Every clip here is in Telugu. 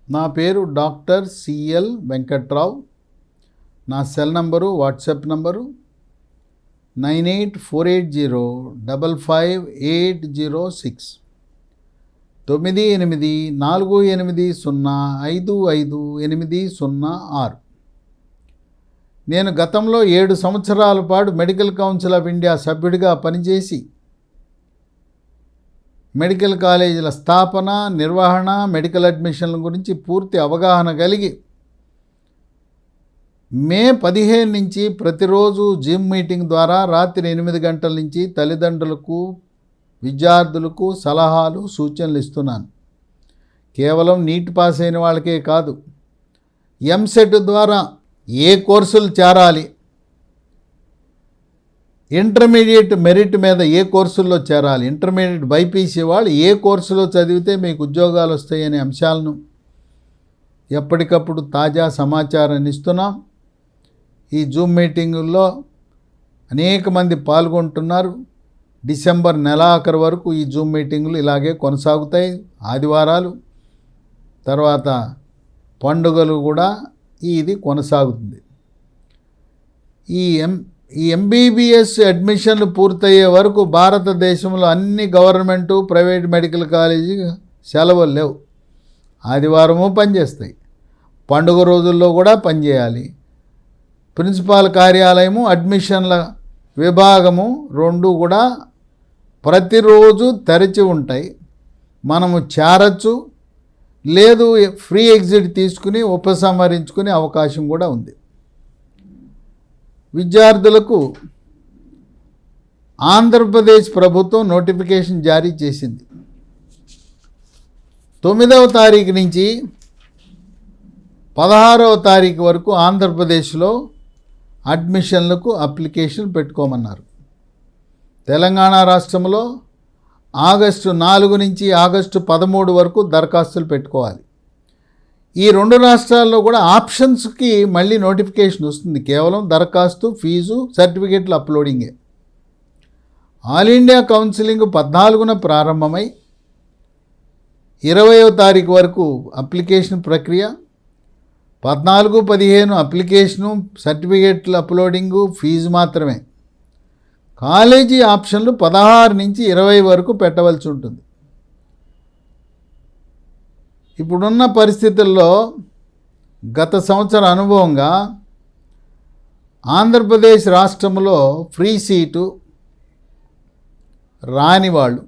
నా పేరు డాక్టర్ సిఎల్ వెంకట్రావు. నా సెల్ నంబరు, వాట్సాప్ నంబరు 9848055806 9848055806. నేను గతంలో 7 సంవత్సరాల పాటు మెడికల్ కౌన్సిల్ ఆఫ్ ఇండియా సభ్యుడిగా పనిచేసి మెడికల్ కాలేజీల స్థాపన, నిర్వహణ, మెడికల్ అడ్మిషన్ల గురించి పూర్తి అవగాహన కలిగి మే 15 నుంచి ప్రతిరోజు జిమ్ మీటింగ్ ద్వారా రాత్రి 8 గంటల నుంచి తల్లిదండ్రులకు, విద్యార్థులకు సలహాలు, సూచనలు ఇస్తున్నాను. కేవలం నీట్ పాస్ అయిన వాళ్ళకే కాదు, ఎంసెట్ ద్వారా ఏ కోర్సులు చేరాలి, ఇంటర్మీడియట్ మెరిట్ మీద ఏ కోర్సుల్లో చేరాలి, ఇంటర్మీడియట్ బైపీసీ వాళ్ళు ఏ కోర్సులో చదివితే మీకు ఉద్యోగాలు వస్తాయనే అంశాలను ఎప్పటికప్పుడు తాజా సమాచారాన్ని ఇస్తున్నాం. ఈ జూమ్ మీటింగుల్లో అనేక మంది పాల్గొంటున్నారు. డిసెంబర్ నెలాఖరు వరకు ఈ జూమ్ మీటింగులు ఇలాగే కొనసాగుతాయి. ఆదివారాలు తర్వాత పండుగలు కూడా ఇది కొనసాగుతుంది. ఈ ఎంబీబీఎస్ అడ్మిషన్లు పూర్తయ్యే వరకు భారతదేశంలో అన్ని గవర్నమెంటు, ప్రైవేట్ మెడికల్ కాలేజీ సెలవులు లేవు. ఆదివారము పనిచేస్తాయి, పండుగ రోజుల్లో కూడా పనిచేయాలి. ప్రిన్సిపాల్ కార్యాలయము, అడ్మిషన్ల విభాగము రెండు కూడా ప్రతిరోజు తెరిచి ఉంటాయి. మనము చేరచ్చు, లేదు ఫ్రీ ఎగ్జిట్ తీసుకుని ఉపసంహరించుకునే అవకాశం కూడా ఉంది. విద్యార్థులకు ఆంధ్రప్రదేశ్ ప్రభుత్వం నోటిఫికేషన్ జారీ చేసింది. 9వ తారీఖు నుంచి 16వ తారీఖు వరకు ఆంధ్రప్రదేశ్లో అడ్మిషన్లకు అప్లికేషన్ పెట్టుకోమన్నారు. తెలంగాణ రాష్ట్రంలో ఆగస్టు 4 నుంచి ఆగస్టు 13 వరకు దరఖాస్తులు పెట్టుకోవాలి. ఈ 2 రాష్ట్రాల్లో కూడా ఆప్షన్స్కి మళ్ళీ నోటిఫికేషన్ వస్తుంది. కేవలం దరఖాస్తు, ఫీజు, సర్టిఫికేట్ల అప్లోడింగే. ఆల్ ఇండియా కౌన్సిలింగ్ 14న ప్రారంభమై 20వ తారీఖు వరకు అప్లికేషన్ ప్రక్రియ, 14, 15 అప్లికేషను, సర్టిఫికేట్ల అప్లోడింగు, ఫీజు మాత్రమే. కాలేజీ ఆప్షన్లు 16 నుంచి 20 వరకు పెట్టవలసి ఉంటుంది. ఇప్పుడున్న పరిస్థితుల్లో గత సంవత్సర అనుభవంగా ఆంధ్రప్రదేశ్ రాష్ట్రంలో ఫ్రీ సీటు రాని వాళ్ళు,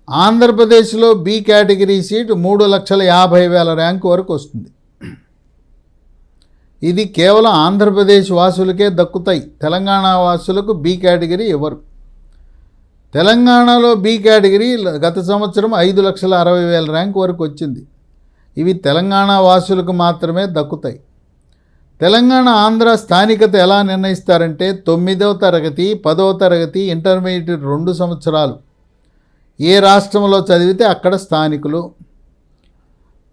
ఆంధ్రప్రదేశ్లో బి కేటగిరీ సీటు 3,50,000 ర్యాంకు వరకు వస్తుంది. ఇది కేవలం ఆంధ్రప్రదేశ్ వాసులకే దక్కుతాయి. తెలంగాణ వాసులకు బి కేటగిరీ ఇవ్వరు. తెలంగాణలో బి కేటగిరీ గత సంవత్సరం 5,60,000 ర్యాంక్ వరకు వచ్చింది. ఇవి తెలంగాణ వాసులకు మాత్రమే దక్కుతాయి. తెలంగాణ, ఆంధ్ర స్థానికత ఎలా నిర్ణయిస్తారంటే 9వ తరగతి, 10వ తరగతి, ఇంటర్మీడియట్ 2 సంవత్సరాలు ఏ రాష్ట్రంలో చదివితే అక్కడ స్థానికులు.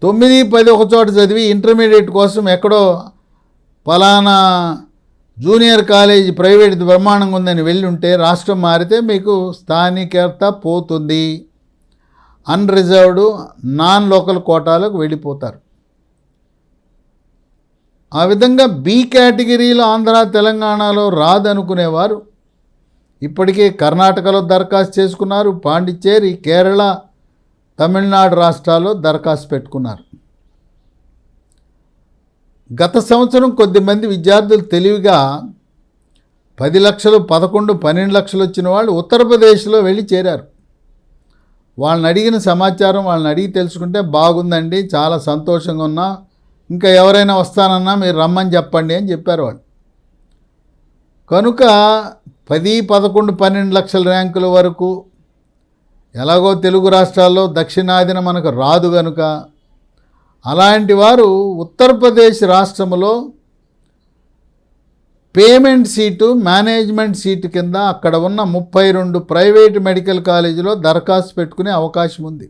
9, 10 ఒక చోట చదివి ఇంటర్మీడియట్ కోసం ఎక్కడో ఫలానా జూనియర్ కాలేజ్ ప్రైవేట్ బ్రహ్మాండంగా ఉందని వెళ్ళి ఉంటే రాష్ట్రం మారితే మీకు స్థానికత పోతుంది. అన్రిజర్వ్డ్, నాన్ లోకల్ కోటాలకు వెళ్ళిపోతారు. ఆ విధంగా బి కేటగిరీలో ఆంధ్ర, తెలంగాణలో రాదనుకునేవారు ఇప్పటికే కర్ణాటకలో దరఖాస్తు చేసుకున్నారు, పాండిచ్చేరి, కేరళ, తమిళనాడు రాష్ట్రాల్లో దరఖాస్తు పెట్టుకున్నారు. గత సంవత్సరం కొద్దిమంది విద్యార్థులు తెలివిగా 10 లక్షలు, 11, 12 లక్షలు వచ్చిన వాళ్ళు ఉత్తరప్రదేశ్లో వెళ్ళి చేరారు. వాళ్ళని అడిగిన సమాచారం వాళ్ళని అడిగి తెలుసుకుంటే, బాగుందండి, చాలా సంతోషంగా ఉన్నా, ఇంకా ఎవరైనా వస్తానన్నా మీరు రమ్మని చెప్పండి అని చెప్పారు వాళ్ళు. కనుక 10, 11, 12 లక్షల ర్యాంకుల వరకు ఎలాగో తెలుగు రాష్ట్రాల్లో దక్షిణాదిన మనకు రాదు కనుక అలాంటి వారు ఉత్తరప్రదేశ్ రాష్ట్రంలో పేమెంట్ సీటు, మేనేజ్మెంట్ సీటు కింద అక్కడ ఉన్న 32 ప్రైవేట్ మెడికల్ కాలేజీలో దరఖాస్తు పెట్టుకునే అవకాశం ఉంది.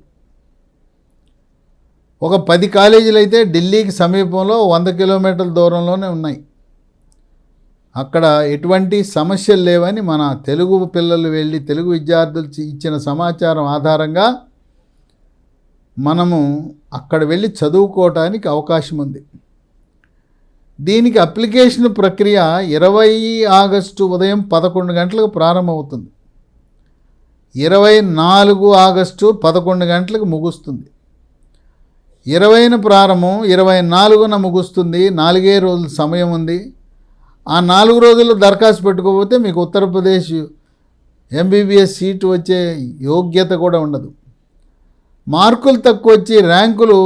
ఒక 10 కాలేజీలు అయితే ఢిల్లీకి సమీపంలో 100 కిలోమీటర్ల దూరంలోనే ఉన్నాయి. అక్కడ ఎటువంటి సమస్యలు లేవని మన తెలుగు పిల్లలు వెళ్ళి, తెలుగు విద్యార్థులు ఇచ్చిన సమాచారం ఆధారంగా మనము అక్కడ వెళ్ళి చదువుకోవటానికి అవకాశం ఉంది. దీనికి అప్లికేషన్ ప్రక్రియ 20 ఆగస్టు ఉదయం 11 గంటలకు ప్రారంభమవుతుంది. 24 ఆగస్టు 11 గంటలకు ముగుస్తుంది. 20న ప్రారంభం, 24న ముగుస్తుంది. 4 రోజుల సమయం ఉంది. ఆ 4 రోజుల్లో దరఖాస్తు పెట్టుకోకపోతే మీకు ఉత్తరప్రదేశ్ ఎంబీబీఎస్ సీటు వచ్చే యోగ్యత కూడా ఉండదు. మార్కులు తక్కువ వచ్చి ర్యాంకులు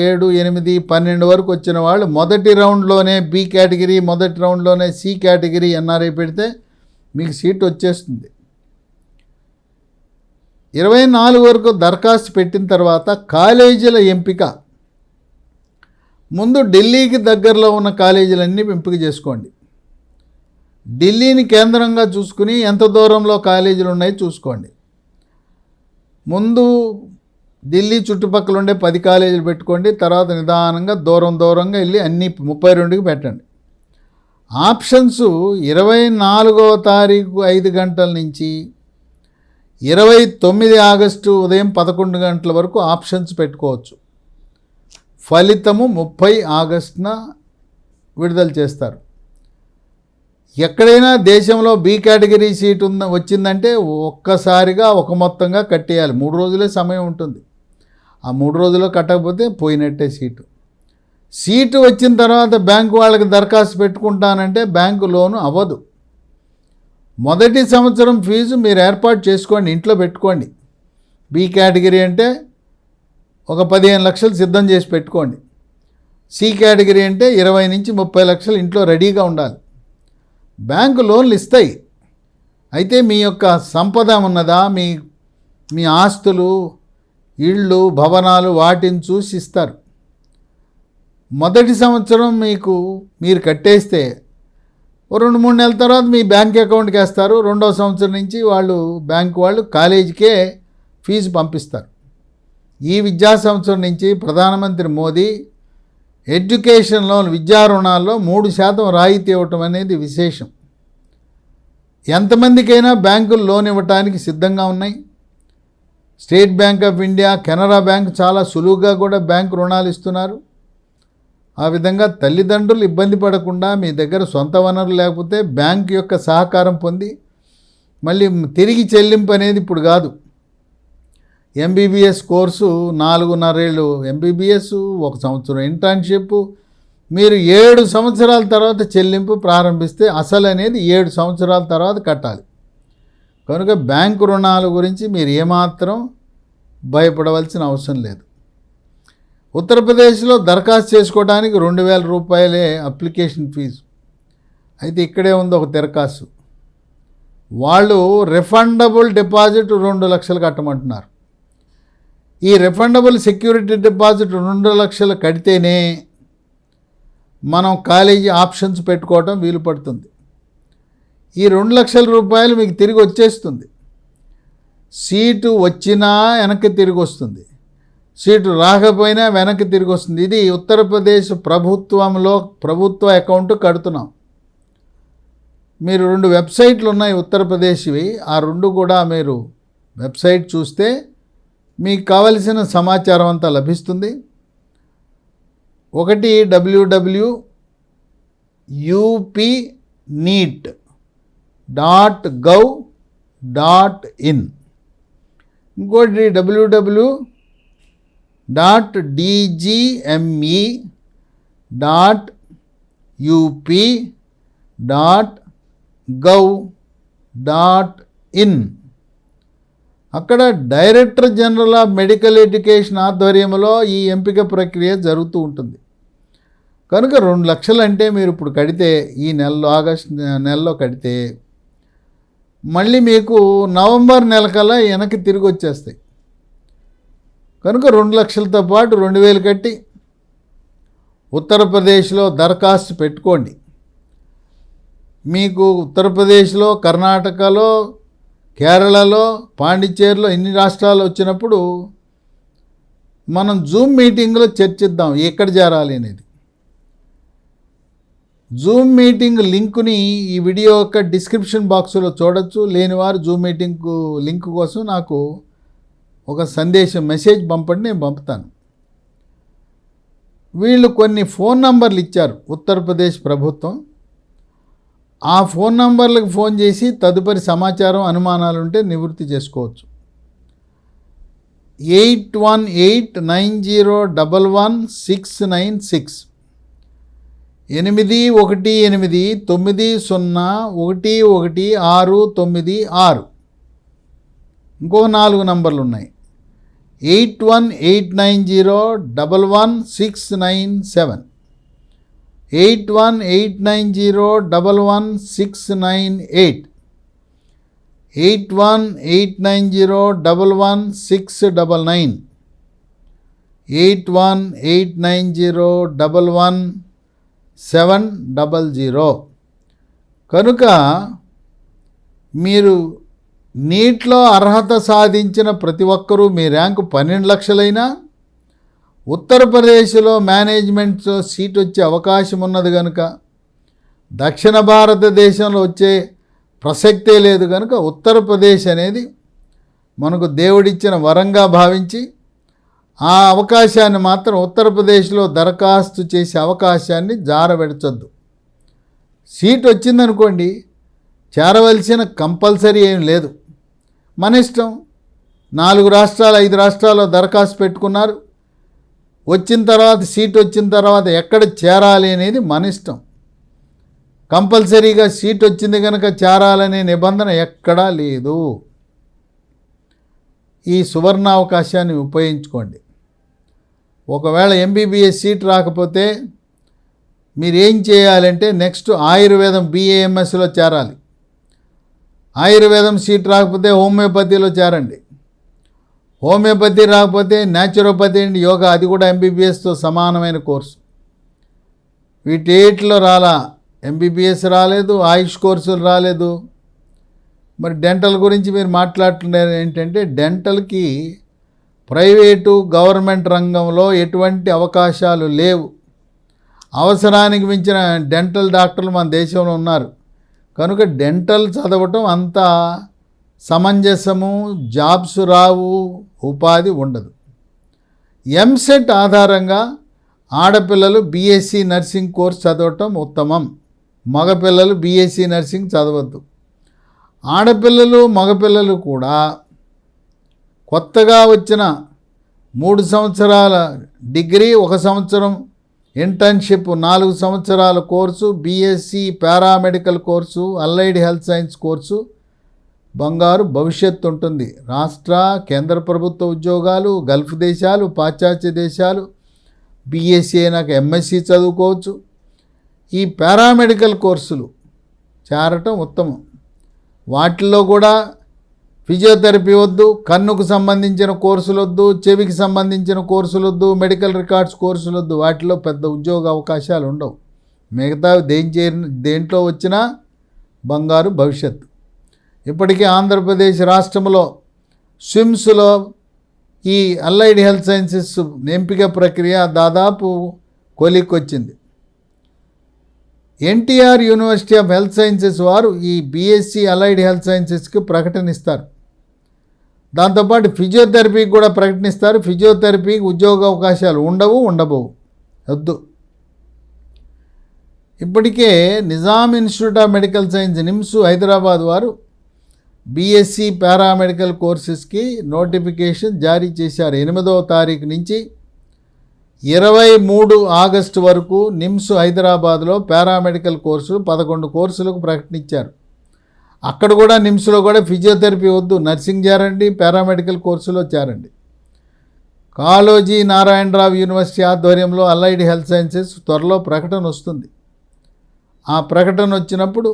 7, 8, 12 వరకు వచ్చిన వాళ్ళు మొదటి రౌండ్లోనే బి కేటగిరీ, మొదటి రౌండ్లోనే సి కేటగిరీ ఎన్ఆర్ఐ పెడితే మీకు సీటు వచ్చేస్తుంది. 24 వరకు దరఖాస్తు పెట్టిన తర్వాత కాలేజీల ఎంపిక ముందు ఢిల్లీకి దగ్గరలో ఉన్న కాలేజీలన్నీ ఎంపిక చేసుకోండి. ఢిల్లీని కేంద్రంగా చూసుకుని ఎంత దూరంలో కాలేజీలు ఉన్నాయో చూసుకోండి. ముందు ఢిల్లీ చుట్టుపక్కల ఉండే 10 కాలేజీలు పెట్టుకోండి. తర్వాత నిదానంగా దూరంగా వెళ్ళి అన్నీ 32కి పెట్టండి. ఆప్షన్స్ 24వ తారీఖు 5 గంటల నుంచి 29 ఆగస్టు ఉదయం 11 గంటల వరకు ఆప్షన్స్ పెట్టుకోవచ్చు. ఫలితము 30 ఆగస్టున విడుదల చేస్తారు. ఎక్కడైనా దేశంలో బి కేటగిరీ సీటు వచ్చిందంటే ఒక్కసారిగా ఒక మొత్తంగా కట్టేయాలి. 3 రోజులే సమయం ఉంటుంది. ఆ 3 రోజుల్లో కట్టకపోతే పోయినట్టే సీటు వచ్చిన తర్వాత బ్యాంకు వాళ్ళకి దరఖాస్తు పెట్టుకుంటానంటే బ్యాంకు లోను అవ్వదు. మొదటి సంవత్సరం ఫీజు మీరు ఏర్పాటు చేసుకోండి, ఇంట్లో పెట్టుకోండి. బి కేటగిరీ అంటే ఒక 15 లక్షలు సిద్ధం చేసి పెట్టుకోండి. సి కేటగిరీ అంటే 20 నుంచి 30 లక్షలు ఇంట్లో రెడీగా ఉండాలి. బ్యాంకు లోన్లు ఇస్తాయి. అయితే మీ యొక్క సంపద ఉన్నదా, మీ ఆస్తులు, ఇళ్ళు, భవనాలు, వాటిని చూసి ఇస్తారు. మొదటి సంవత్సరం మీరు కట్టేస్తే 2-3 నెలల తర్వాత మీ బ్యాంక్ అకౌంట్కి వేస్తారు. 2వ సంవత్సరం నుంచి బ్యాంకు వాళ్ళు కాలేజీకే ఫీజు పంపిస్తారు. ఈ విద్యా సంవత్సరం నుంచి ప్రధానమంత్రి మోదీ ఎడ్యుకేషన్ లోన్, విద్యా రుణాల్లో 3% రాయితీ ఇవ్వటం అనేది విశేషం. ఎంతమందికైనా బ్యాంకులు లోన్ ఇవ్వటానికి సిద్ధంగా ఉన్నాయి. State bank of India, Canara bank చాలా సులువుగా కూడా బ్యాంకు రుణాలు ఇస్తున్నారు. ఆ విధంగా తల్లిదండ్రులు ఇబ్బంది పడకుండా మీ దగ్గర సొంత వనరులు లేకపోతే బ్యాంకు యొక్క సహకారం పొంది మళ్ళీ తిరిగి చెల్లింపు అనేది ఇప్పుడు కాదు. ఎంబీబీఎస్ కోర్సు 4.5 ఏళ్ళు ఎంబీబీఎస్, 1 సంవత్సరం ఇంటర్న్షిప్, మీరు 7 సంవత్సరాల తర్వాత చెల్లింపు ప్రారంభిస్తే అసలు అనేది 7 సంవత్సరాల తర్వాత కట్టాలి. కనుక బ్యాంకు రుణాల గురించి మీరు ఏమాత్రం భయపడవలసిన అవసరం లేదు. ఉత్తరప్రదేశ్లో దరఖాస్తు చేసుకోవడానికి 2,000 రూపాయలే అప్లికేషన్ ఫీజు. అయితే ఇక్కడే ఉంది ఒక దరఖాస్తు. వాళ్ళు రిఫండబుల్ డిపాజిట్ 2 లక్షలు కట్టమంటున్నారు. ఈ రిఫండబుల్ సెక్యూరిటీ డిపాజిట్ 2 లక్షలు కడితేనే మనం కాలేజీ ఆప్షన్స్ పెట్టుకోవటం వీలు పడుతుంది. ఈ 2 లక్షల రూపాయలు మీకు తిరిగి వచ్చేస్తుంది. సీటు వచ్చినా వెనక్కి తిరిగి వస్తుంది, సీటు రాకపోయినా వెనక్కి తిరిగి వస్తుంది. ఇది ఉత్తరప్రదేశ్ ప్రభుత్వ అకౌంట్ కడుతున్నాం. మీరు 2 వెబ్సైట్లు ఉన్నాయి ఉత్తరప్రదేశ్వి. ఆ 2 కూడా మీరు వెబ్సైట్ చూస్తే మీకు కావలసిన సమాచారం అంతా లభిస్తుంది. ఒకటి www.upneet.gov.in, ఇంకోటి www.dgme.up.gov.in. అక్కడ director general of medical education ఆధ్వర్యంలో ఈ ఎంపిక ప్రక్రియ జరుగుతూ ఉంటుంది. కనుక 2 లక్షలు అంటే మీరు ఇప్పుడు కడితే ఈ ఆగస్టు నెలలో కడితే మళ్ళీ మీకు నవంబర్ నెలకల్లా వెనక్కి తిరిగి వచ్చేస్తాయి. కనుక 2 లక్షలతో పాటు 2,000 కట్టి ఉత్తరప్రదేశ్లో దరఖాస్తు పెట్టుకోండి. మీకు ఉత్తరప్రదేశ్లో, కర్ణాటకలో, కేరళలో, పాండిచ్చేరిలో ఇన్ని రాష్ట్రాలు వచ్చినప్పుడు మనం జూమ్ మీటింగ్లో చర్చిద్దాం ఎక్కడ చేరాలి అనేది. జూమ్ మీటింగ్ లింకుని ఈ వీడియో యొక్క డిస్క్రిప్షన్ బాక్స్లో చూడొచ్చు. లేనివారు జూమ్ మీటింగ్ లింక్ కోసం నాకు ఒక సందేశం మెసేజ్ పంపండి, నేను పంపుతాను. వీళ్ళు కొన్ని ఫోన్ నంబర్లు ఇచ్చారు ఉత్తరప్రదేశ్ ప్రభుత్వం. ఆ ఫోన్ నంబర్లకు ఫోన్ చేసి తదుపరి సమాచారం అనుమానాలు ఉంటే నివృత్తి చేసుకోవచ్చు. 8189011696 8189011696. ఇంకో 4 నంబర్లు ఉన్నాయి. 8189011697 8189011698 8189011699 8189011700. కనుక మీరు నీట్లో అర్హత సాధించిన ప్రతి ఒక్కరూ మీ ర్యాంకు 12 లక్షలైనా ఉత్తరప్రదేశ్లో మేనేజ్మెంట్లో సీట్ వచ్చే అవకాశం ఉన్నది కనుక, దక్షిణ భారతదేశంలో వచ్చే ప్రసక్తే లేదు కనుక ఉత్తరప్రదేశ్ అనేది మనకు దేవుడిచ్చిన వరంగా భావించి ఆ అవకాశాన్ని మాత్రం ఉత్తరప్రదేశ్లో దరఖాస్తు చేసే అవకాశాన్ని జారబెడచొద్దు. సీట్ వచ్చిందనుకోండి, చేరవలసిన కంపల్సరీ ఏం లేదు, మన ఇష్టం. 4 రాష్ట్రాలు 5 రాష్ట్రాల్లో దరఖాస్తు పెట్టుకున్నారు, వచ్చిన తర్వాత సీట్ వచ్చిన తర్వాత ఎక్కడ చేరాలి అనేది మన ఇష్టం. కంపల్సరీగా సీట్ వచ్చింది కనుక చేరాలనే నిబంధన ఎక్కడా లేదు. ఈ సువర్ణ అవకాశాన్ని ఉపయోగించుకోండి. ఒకవేళ ఎంబీబీఎస్ సీట్ రాకపోతే మీరేం చేయాలంటే నెక్స్ట్ ఆయుర్వేదం BAMSలో చేరాలి. ఆయుర్వేదం సీట్ రాకపోతే హోమియోపతిలో చేరండి. హోమియోపతి రాకపోతే న్యాచురోపతి అండ్ యోగా, అది కూడా ఎంబీబీఎస్తో సమానమైన కోర్సు. వీటిలో రాలా, ఎంబీబీఎస్ రాలేదు, ఆయుష్ కోర్సులు రాలేదు. మరి డెంటల్ గురించి మీరు మాట్లాడుతున్నారు ఏంటంటే, డెంటల్కి ప్రైవేటు గవర్నమెంట్ రంగంలో ఎటువంటి అవకాశాలు లేవు. అవసరానికి మించిన డెంటల్ డాక్టర్లు మన దేశంలో ఉన్నారు కనుక డెంటల్ చదవటం అంత సమంజసము, జాబ్స్ రావు, ఉపాధి ఉండదు. ఎంసెట్ ఆధారంగా ఆడపిల్లలు బీఎస్సీ నర్సింగ్ కోర్స్ చదవటం ఉత్తమం. మగపిల్లలు బీఎస్సీ నర్సింగ్ చదవద్దు. ఆడపిల్లలు మగపిల్లలు కూడా కొత్తగా వచ్చిన 3 సంవత్సరాల డిగ్రీ, 1 సంవత్సరం ఇంటర్న్షిప్, 4 సంవత్సరాల course, BSc paramedical course, allied health science course, బంగారు భవిష్యత్తు ఉంటుంది. రాష్ట్ర కేంద్ర ప్రభుత్వ ఉద్యోగాలు, గల్ఫ్ దేశాలు, పాశ్చాత్య దేశాలు, బీఎస్సీ అయినాక ఎంఎస్సీ చదువుకోవచ్చు. ఈ పారామెడికల్ కోర్సులు చేరటం ఉత్తమం. వాటిల్లో కూడా ఫిజియోథెరపీ వద్దు, కన్నుకు సంబంధించిన కోర్సులు వద్దు, చెవికి సంబంధించిన కోర్సులు వద్దు, మెడికల్ రికార్డ్స్ కోర్సులు వద్దు. వాటిలో పెద్ద ఉద్యోగ అవకాశాలు ఉండవు. మిగతా దేంట్లో వచ్చినా బంగారు భవిష్యత్తు. ఇప్పటికీ ఆంధ్రప్రదేశ్ రాష్ట్రంలో స్విమ్స్లో ఈ అలైడ్ హెల్త్ సైన్సెస్ ఎంపిక ప్రక్రియ దాదాపు కొలిక్కొచ్చింది. NTR university of health sciences వారు ఈ బీఎస్సీ అలైడ్ హెల్త్ సైన్సెస్కి ప్రకటనిస్తారు. దాంతోపాటు ఫిజియోథెరపీకి కూడా ప్రకటనిస్తారు. ఫిజియోథెరపీకి ఉద్యోగ అవకాశాలు ఉండబోవు వద్దు. ఇప్పటికే Nizam institute of medical science NIMS Hyderabad వారు బీఎస్సీ పారామెడికల్ కోర్సెస్కి నోటిఫికేషన్ జారీ చేశారు. 8వ తారీఖు నుంచి 23 ఆగస్టు వరకు నిమ్స్ హైదరాబాద్లో పారామెడికల్ కోర్సులు 11 కోర్సులకు ప్రకటించారు. అక్కడ కూడా నిమ్స్లో కూడా ఫిజియోథెరపీ వద్దు, నర్సింగ్ చేరండి, పారామెడికల్ కోర్సులో చేరండి. కాళోజీ నారాయణరావు యూనివర్సిటీ ఆధ్వర్యంలో అలైడ్ హెల్త్ సైన్సెస్ త్వరలో ప్రకటన వస్తుంది. ఆ ప్రకటన వచ్చినప్పుడు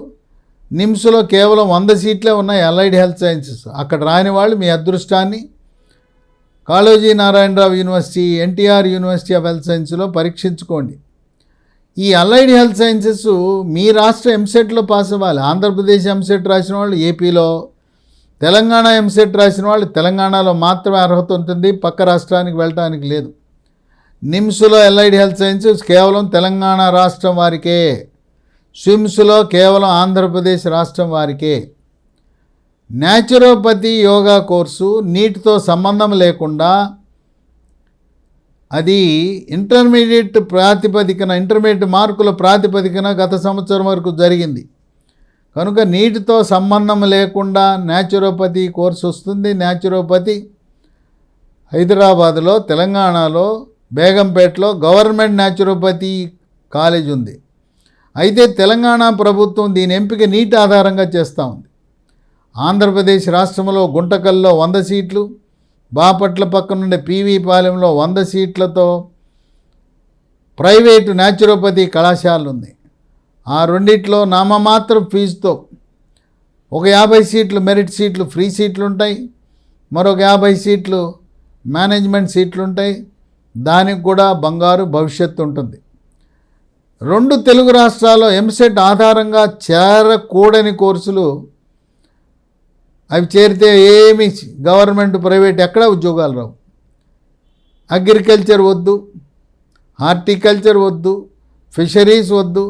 నిమ్స్లో కేవలం 100 సీట్లే ఉన్నాయి అలైడ్ హెల్త్ సైన్సెస్. అక్కడ రాని వాళ్ళు మీ అదృష్టాన్ని Kaloji Narayanarao university, NTR university of health సైన్స్లో పరీక్షించుకోండి. ఈ అలైడ్ హెల్త్ సైన్సెస్ మీ రాష్ట్ర ఎంసెట్లో పాస్ అవ్వాలి. ఆంధ్రప్రదేశ్ ఎంసెట్ రాసిన వాళ్ళు ఏపీలో, తెలంగాణ ఎంసెట్ రాసిన వాళ్ళు తెలంగాణలో మాత్రమే అర్హత ఉంటుంది, పక్క రాష్ట్రానికి వెళ్ళటానికి లేదు. నిమ్స్లో అలైడ్ హెల్త్ సైన్సెస్ కేవలం తెలంగాణ రాష్ట్రం వారికే, స్విమ్స్లో కేవలం ఆంధ్రప్రదేశ్ రాష్ట్రం వారికే. న్యాచురోపతి యోగా కోర్సు నీటితో సంబంధం లేకుండా అది ఇంటర్మీడియట్ మార్కుల ప్రాతిపదికన గత సంవత్సరం వరకు జరిగింది. కనుక నీటితో సంబంధం లేకుండా న్యాచురోపతి కోర్సు వస్తుంది. న్యాచురోపతి హైదరాబాద్లో, తెలంగాణలో, బేగంపేటలో గవర్నమెంట్ న్యాచురోపతి కాలేజ్ ఉంది. అయితే తెలంగాణ ప్రభుత్వం దీని ఎంపిక నీటి ఆధారంగా చేస్తూ ఉంది. ఆంధ్రప్రదేశ్ రాష్ట్రంలో గుంటకల్లో 100 సీట్లు, బాపట్ల పక్కనుండే పివి పాలెంలో 100 సీట్లతో ప్రైవేటు న్యాచురోపతి కళాశాలలు ఉంది. ఆ రెండిట్లో నామమాత్రం ఫీజుతో ఒక 50 సీట్లు మెరిట్ సీట్లు ఫ్రీ సీట్లు ఉంటాయి, మరొక 50 సీట్లు మేనేజ్మెంట్ సీట్లు ఉంటాయి. దానికి కూడా బంగారు భవిష్యత్తు ఉంటుంది. 2 తెలుగు రాష్ట్రాల్లో ఎంసెట్ ఆధారంగా చేరకూడని కోర్సులు, అవి చేరితే ఏమి గవర్నమెంట్ ప్రైవేట్ ఎక్కడ ఉద్యోగాలు రావు. అగ్రికల్చర్ వద్దు, హార్టికల్చర్ వద్దు, ఫిషరీస్ వద్దు,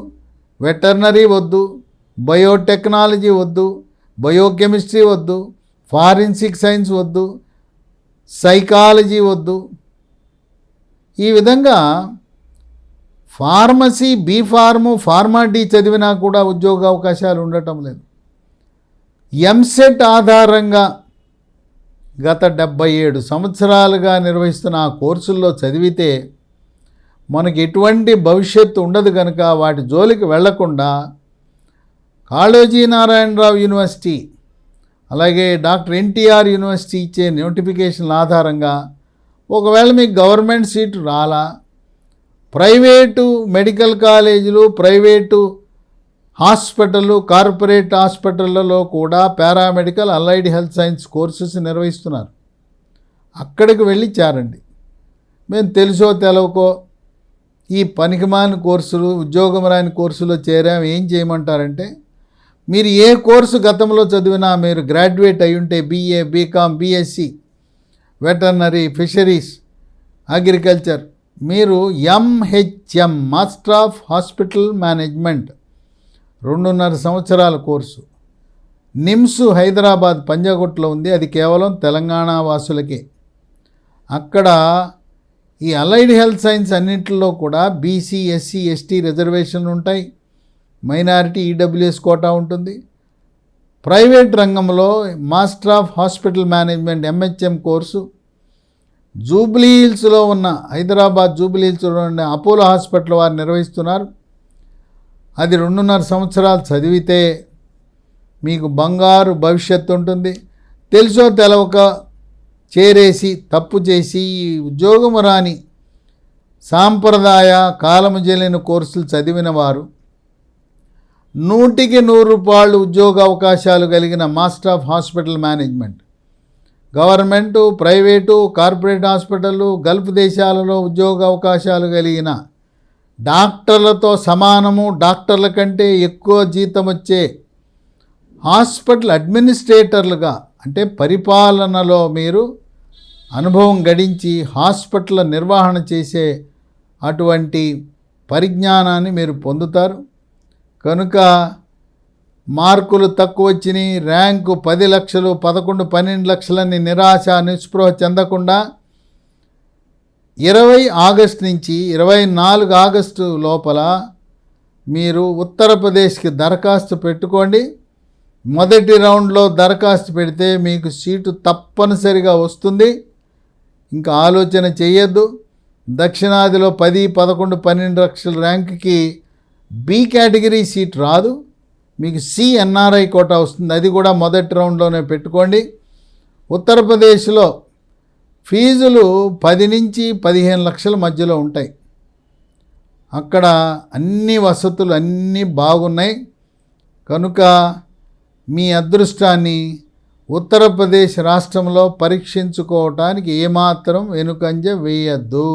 వెటర్నరీ వద్దు, బయోటెక్నాలజీ వద్దు, బయోకెమిస్ట్రీ వద్దు, ఫారెన్సిక్ సైన్స్ వద్దు, సైకాలజీ వద్దు. ఈ విధంగా ఫార్మసీ, బీఫార్ము, ఫార్మాడీ చదివినా కూడా ఉద్యోగ అవకాశాలు ఉండటం లేదు. ఎంసెట్ ఆధారంగా గత 77 సంవత్సరాలుగా నిర్వహిస్తున్న ఆ కోర్సుల్లో చదివితే మనకి ఎటువంటి భవిష్యత్తు ఉండదు. కనుక వాటి జోలికి వెళ్లకుండా కాళోజీ నారాయణరావు యూనివర్సిటీ, అలాగే డాక్టర్ ఎన్టీఆర్ యూనివర్సిటీ ఇచ్చే నోటిఫికేషన్ల ఆధారంగా ఒకవేళ మీకు గవర్నమెంట్ సీటు రాలా, ప్రైవేటు మెడికల్ కాలేజీలు, ప్రైవేటు హాస్పిటళ్ళు, కార్పొరేట్ హాస్పిటళ్ళలో కూడా paramedical, allied health science courses నిర్వహిస్తున్నారు. అక్కడికి వెళ్ళి చేరండి. మేము తెలుసో తెలవకో ఈ పనికిమాలిన కోర్సులు, ఉద్యోగం రాని కోర్సులో చేరాం, ఏం చేయమంటారంటే, మీరు ఏ కోర్సు గతంలో చదివినా, మీరు గ్రాడ్యుయేట్ అయి ఉంటే BA, BCom, BSc, veterinary, fisheries, agriculture, మీరు MHM master of hospital management 2.5 సంవత్సరాల కోర్సు నిమ్స్ హైదరాబాద్ పంజాగుట్లో ఉంది. అది కేవలం తెలంగాణ వాసులకే. అక్కడ ఈ అలైడ్ హెల్త్ సైన్స్ అన్నింటిలో కూడా బీసీ, ఎస్సీ, ఎస్టీ రిజర్వేషన్లు ఉంటాయి, మైనారిటీ, ఈడబ్ల్యూఎస్ కోటా ఉంటుంది. ప్రైవేట్ రంగంలో master of hospital management MHM course Jubilee హిల్స్లో ఉన్న, హైదరాబాద్ జూబ్లీ హిల్స్లో ఉన్న అపోలో హాస్పిటల్ వారు నిర్వహిస్తున్నారు. అది 2.5 సంవత్సరాలు చదివితే మీకు బంగారు భవిష్యత్తు ఉంటుంది. తెలుసో తెలవక చేరేసి తప్పు చేసి ఉద్యోగం రాని సాంప్రదాయ కాలము చెల్లిన కోర్సులు చదివిన వారు 100కి 100 రూపాయలు ఉద్యోగ అవకాశాలు కలిగిన master of hospital management, government, private, corporate హాస్పిటళ్ళు, గల్ఫ్ దేశాలలో ఉద్యోగ అవకాశాలు కలిగిన డాక్టర్లతో సమానము, డాక్టర్ల కంటే ఎక్కువ జీతం వచ్చే హాస్పిటల్ అడ్మినిస్ట్రేటర్లుగా, అంటే పరిపాలనలో మీరు అనుభవం గడించి హాస్పిటల్ నిర్వహణ చేసే అటువంటి పరిజ్ఞానాన్ని మీరు పొందుతారు. కనుక మార్కులు తక్కువ వచ్చినాయి, ర్యాంకు 10 లక్షలు, 11, 12 లక్షలని నిరాశ నిస్పృహ చెందకుండా 20 ఆగస్టు నుంచి 24 ఆగస్టు లోపల మీరు ఉత్తరప్రదేశ్కి దరఖాస్తు పెట్టుకోండి. మొదటి రౌండ్లో దరఖాస్తు పెడితే మీకు సీటు తప్పనిసరిగా వస్తుంది. ఇంకా ఆలోచన చేయొద్దు. దక్షిణాదిలో 10, 11, 12 లక్షల ర్యాంకుకి బి కేటగిరీ సీట్ రాదు, మీకు సిఎన్ఆర్ఐ కోటా వస్తుంది. అది కూడా మొదటి రౌండ్లోనే పెట్టుకోండి. ఉత్తరప్రదేశ్లో ఫీజులు 10 నుంచి 15 లక్షల మధ్యలో ఉంటాయి. అక్కడ అన్ని వసతులు అన్నీ బాగున్నాయి. కనుక మీ అదృష్టాన్ని ఉత్తరప్రదేశ్ రాష్ట్రంలో పరీక్షించుకోవటానికి ఏమాత్రం వెనుకంజ వేయద్దు.